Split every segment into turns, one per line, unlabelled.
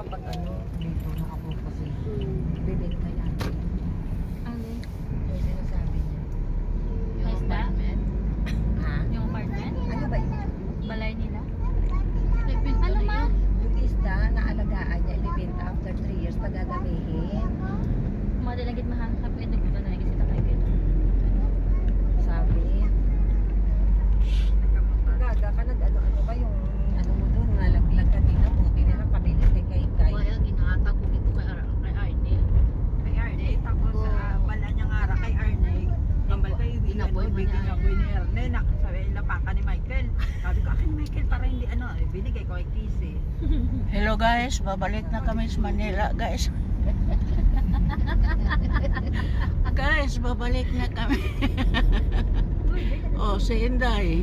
dapat ano, dito nakapokus eh. Bibenta yan.
Ano?
Yung sinasabi niya.
Yung apartment?
Ha?
Yung apartment?
Ano ba yun?
Balay nila? Ano ma?
Yung isda na alagaan niya, ibibenta after 3 years pagagamihin.
Madalagit mahangkap eh. Nagpapalagit sila kayo gano'n.
Sabi. Gaga ka nag-ano-ano ba yung ano mo doon, nalaglag ka din ang buti nila pamilya kay Kay.
Kaya ginatag ko dito kay Arnel.
Kay Arnel, tapos bala niya nga ra kay Arnel. Ang bala kayo,
Inaboy man niya.
binaboy ni Arnel. Sabi, lapakan ni Michael. Sabi ko, akin Michael, para hindi ano, binigay ko kay Kisi.
Hello guys, babalik na kami sa Manila guys. Guys, babalik na kami. Oh, si Inday.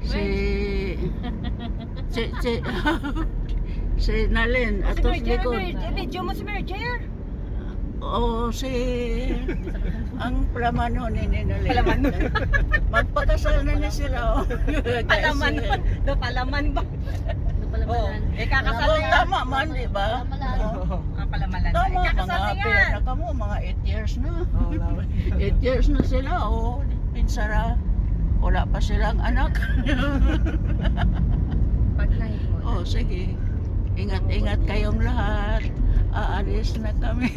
Si si Nalin atos likod.
Video mo si Mary Jair.
Oh, si ang plamano ni Nalin.
Palaman.
Magpakasal na ni sila. Oh.
Palaman. Do palaman ba? Oh, kakasal
Oh,
na.
tama man, di ba?
Oh, palamalan na.
Tama,
Kakasal na
mga pila
yan.
na kamo, mga 8 years na. 8 years na sila, oh. Pinsara, wala pa silang anak.
Pag-live mo.
Oh, sige. Ingat-ingat kayong lahat. Aalis na kami.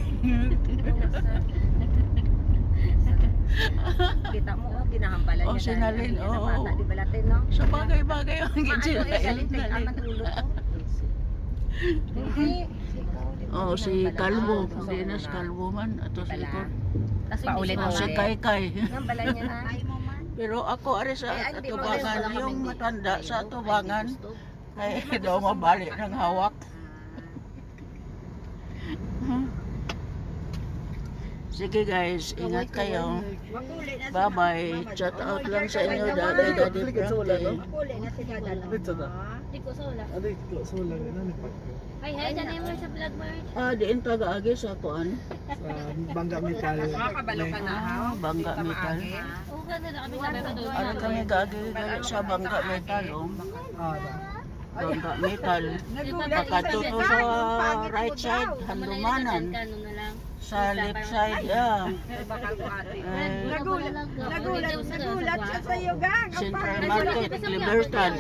Kita mo, oh, ginahambalan
Oh,
niya.
si Nalin,
dahil
oo.
bata, di ba latin, no?
So bagay-bagay ang
Ano
sila.
eh, salit ang natulog ko. Hindi.
Oh, si Calvo. Dinas Calvo man. Ato sa likod.
Kasi
Paulit
Oh, si Kai.
Nambalan niya na.
Pero ako ari sa
Eh, hindi,
atubangan,
wala
yung
kami
matanda sa atubangan, ay daw mabalik ng hawak. Sige guys, ingat kayo. Bye-bye. Chat out lang sa inyo, Daddy Frankie.
Makuli na si Dada.
Hindi ko sola.
So lang ina ni Pag
Ay, hay, dyan mo sa blood merge.
Ah, diin taga-agi sa kuan.
sa Bangga Metal.
Makabalo ka na ha.
Bangga Metal.
Oo, ganda na kami sabi pa doon.
Ano kami gagi sa Bangga Metal, oh. Bangga Metal. Pakatuto sa right side, handumanan.
Kano na lang.
Sa left side, ah.
Nagulat siya sa iyo, gang.
Central Market, Libertad.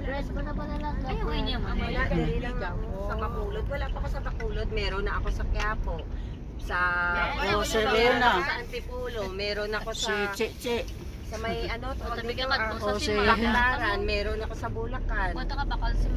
Rest ko na ba na lang? Ay, uwi niya, mama.
Wala, dali lang ako. Sa Bacolod. Wala pa ako sa Bacolod. Meron na ako sa Quiapo. Sa
Oh, Selena.
Sa Antipolo. Meron ako
Si
sa
Che.
sa may ano, tawag
Tabi
dito,
ka kat po
Oh,
sa
si-
Simba.
Baclaran. Meron ako sa Bulacan.
Punta ka bakal si